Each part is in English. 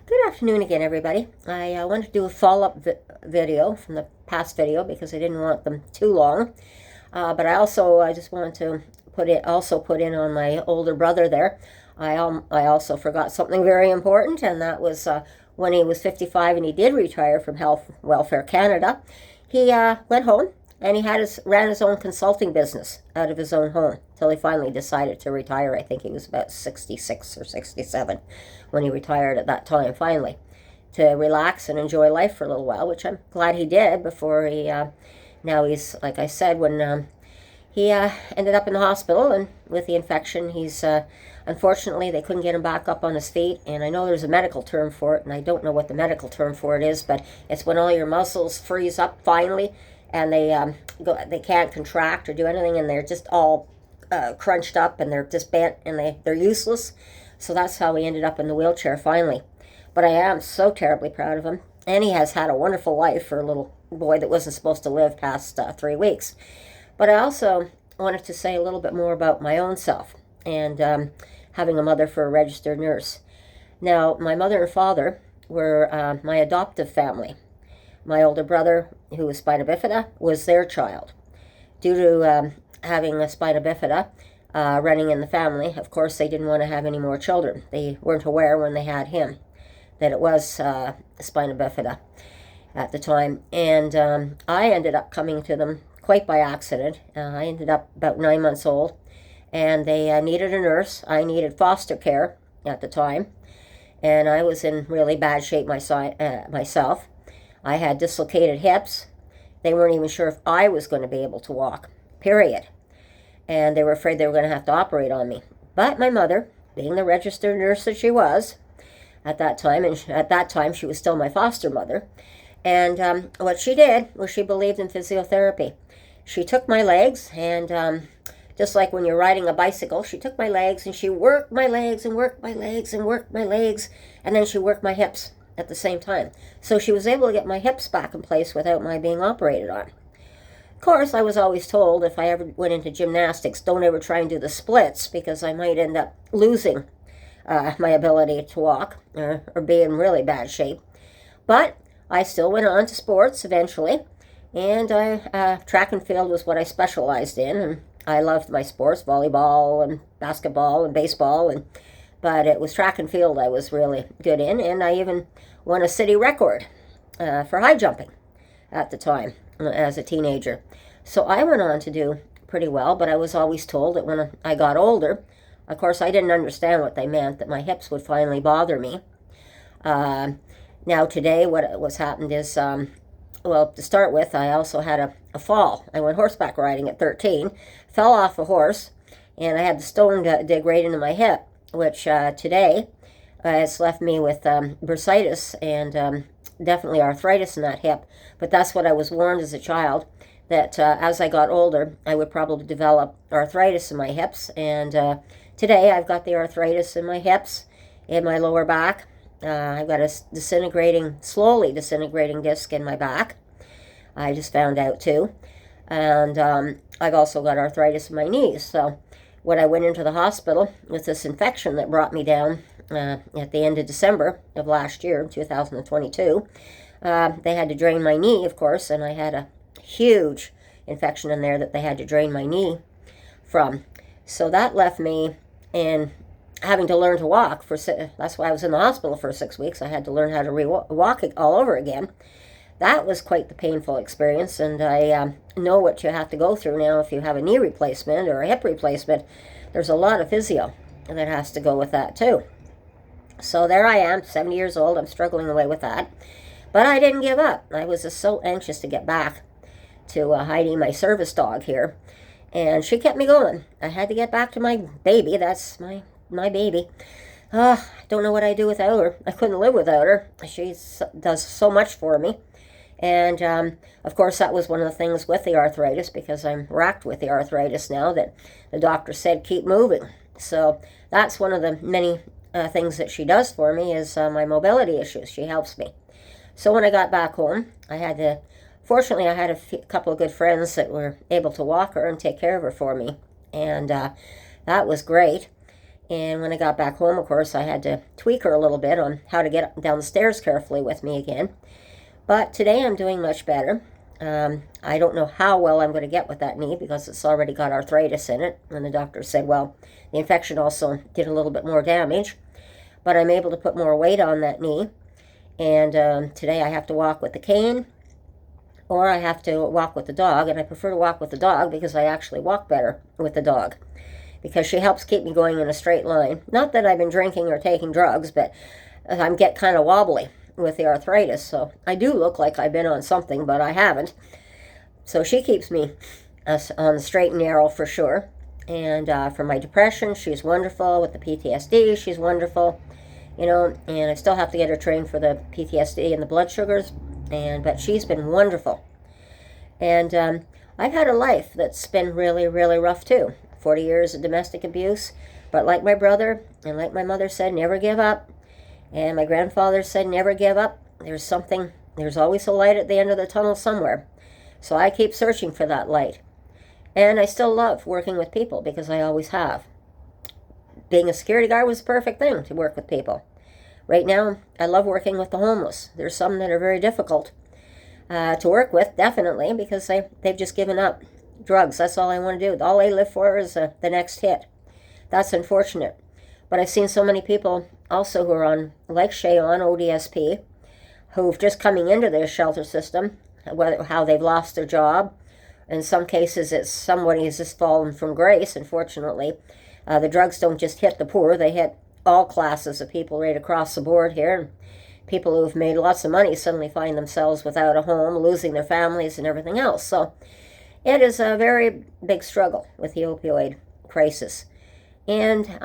Good afternoon again, everybody. I wanted to do a follow-up video from the past video because I didn't want them too long. But I just wanted to put in on my older brother there. I also forgot something very important, and that was when he was 55 and he did retire from Health Welfare Canada. He went home and he ran his own consulting business out of his own home till he finally decided to retire. I think he was about 66 or 67 when he retired at that time, finally, to relax and enjoy life for a little while, which I'm glad he did before now he's, like I said, when he ended up in the hospital and with the infection, unfortunately, they couldn't get him back up on his feet. And I know there's a medical term for it, and I don't know what the medical term for it is, but it's when all your muscles freeze up finally and they can't contract or do anything, and they're just all crunched up and they're just bent and they're useless. So that's how he ended up in the wheelchair finally. But I am so terribly proud of him, and he has had a wonderful life for a little boy that wasn't supposed to live past 3 weeks. But I also wanted to say a little bit more about my own self and having a mother for a registered nurse. Now, my mother and father were my adoptive family. My older brother, who was spina bifida, was their child. Due to having a spina bifida running in the family, of course, they didn't want to have any more children. They weren't aware when they had him that it was spina bifida at the time. And I ended up coming to them quite by accident. I ended up about 9 months old, and they needed a nurse. I needed foster care at the time, and I was in really bad shape myself. I had dislocated hips. They weren't even sure if I was going to be able to walk, period. And they were afraid they were going to have to operate on me. But my mother, being the registered nurse that she was at that time, and at that time she was still my foster mother, and what she did was she believed in physiotherapy. She took my legs and just like when you're riding a bicycle, she took my legs and she worked my legs and worked my legs and worked my legs, and then she worked my hips at the same time. So she was able to get my hips back in place without my being operated on. Of course, I was always told if I ever went into gymnastics, don't ever try and do the splits because I might end up losing my ability to walk or be in really bad shape. But I still went on to sports eventually, and track and field was what I specialized in, and I loved my sports, volleyball and basketball and baseball, but it was track and field I was really good in, and I even won a city record for high jumping at the time as a teenager. So I went on to do pretty well, but I was always told that when I got older, of course I didn't understand what they meant, that my hips would finally bother me. Now today what's happened is, well, to start with, I also had a fall. I went horseback riding at 13, fell off a horse, and I had the stone dig right into my hip, which today has left me with bursitis and definitely arthritis in that hip. But that's what I was warned as a child, that as I got older, I would probably develop arthritis in my hips. And today I've got the arthritis in my hips, in my lower back. I've got a slowly disintegrating disc in my back. I just found out too. And I've also got arthritis in my knees. So when I went into the hospital with this infection that brought me down at the end of December of last year, 2022, they had to drain my knee, of course, and I had a huge infection in there that they had to drain my knee from. So that left me in having to learn to walk. That's why I was in the hospital for 6 weeks. I had to learn how to walk all over again. That was quite the painful experience, and I know what you have to go through now if you have a knee replacement or a hip replacement. There's a lot of physio that has to go with that too. So there I am, 70 years old. I'm struggling away with that. But I didn't give up. I was just so anxious to get back to Heidi, my service dog here. And she kept me going. I had to get back to my baby. That's my baby. I don't know what I'd do without her. I couldn't live without her. She does so much for me. And of course, that was one of the things with the arthritis, because I'm racked with the arthritis now, that the doctor said keep moving. So that's one of the many things that she does for me is my mobility issues. She helps me. So when I got back home, fortunately, I had a couple of good friends that were able to walk her and take care of her for me. And that was great. And when I got back home, of course, I had to tweak her a little bit on how to get up down the stairs carefully with me again. But today I'm doing much better. I don't know how well I'm going to get with that knee because it's already got arthritis in it. And the doctor said, well, the infection also did a little bit more damage. But I'm able to put more weight on that knee. And today I have to walk with the cane, or I have to walk with the dog. And I prefer to walk with the dog because I actually walk better with the dog, because she helps keep me going in a straight line. Not that I've been drinking or taking drugs, but I get kind of wobbly with the arthritis. So I do look like I've been on something, but I haven't. So she keeps me on the straight and narrow for sure. And for my depression, she's wonderful. With the PTSD, she's wonderful. And I still have to get her trained for the PTSD and the blood sugars. But she's been wonderful. And I've had a life that's been really, really rough too. 40 years of domestic abuse. But like my brother and like my mother said, never give up. And my grandfather said, never give up. There's always a light at the end of the tunnel somewhere. So I keep searching for that light. And I still love working with people because I always have. Being a security guard was the perfect thing to work with people. Right now, I love working with the homeless. There's some that are very difficult to work with, definitely, because they've just given up drugs. That's all I want to do. All they live for is the next hit. That's unfortunate. But I've seen so many people also who are on, like Shay on ODSP, who've just coming into the shelter system, how they've lost their job. In some cases, it's somebody has just fallen from grace, unfortunately. The drugs don't just hit the poor. They hit all classes of people right across the board here. And people who've made lots of money suddenly find themselves without a home, losing their families and everything else. So it is a very big struggle with the opioid crisis. And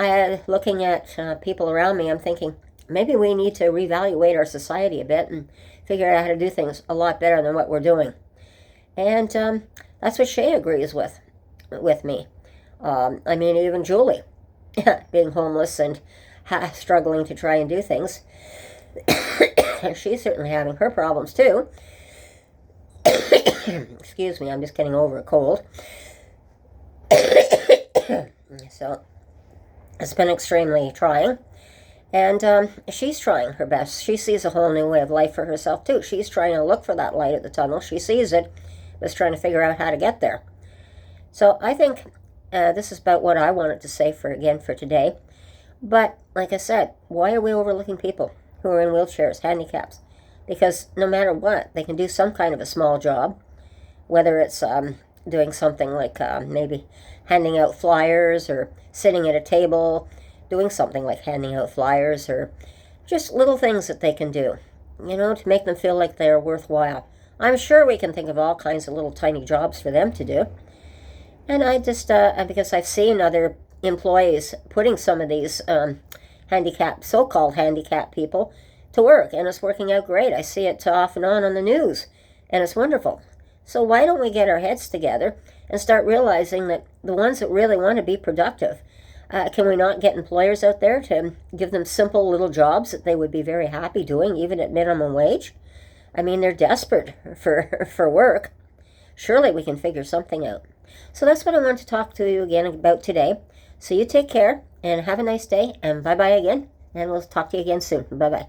looking at people around me, I'm thinking, maybe we need to reevaluate our society a bit and figure out how to do things a lot better than what we're doing. And that's what Shay agrees with me. Even Julie, being homeless and struggling to try and do things, she's certainly having her problems too. Excuse me, I'm just getting over a cold. So it's been extremely trying. And she's trying her best. She sees a whole new way of life for herself too. She's trying to look for that light at the tunnel. She sees it, but is trying to figure out how to get there. So I think this is about what I wanted to say for today. But like I said, why are we overlooking people who are in wheelchairs, handicaps? Because no matter what, they can do some kind of a small job, whether it's doing something like maybe handing out flyers or sitting at a table, doing something like handing out flyers, or just little things that they can do, to make them feel like they're worthwhile. I'm sure we can think of all kinds of little tiny jobs for them to do. And I just, because I've seen other employees putting some of these so-called handicapped people to work, and it's working out great. I see it off and on the news, and it's wonderful. So why don't we get our heads together and start realizing that the ones that really want to be productive, can we not get employers out there to give them simple little jobs that they would be very happy doing, even at minimum wage? They're desperate for work. Surely we can figure something out. So that's what I want to talk to you again about today. So you take care and have a nice day, and bye-bye again, and we'll talk to you again soon. Bye-bye.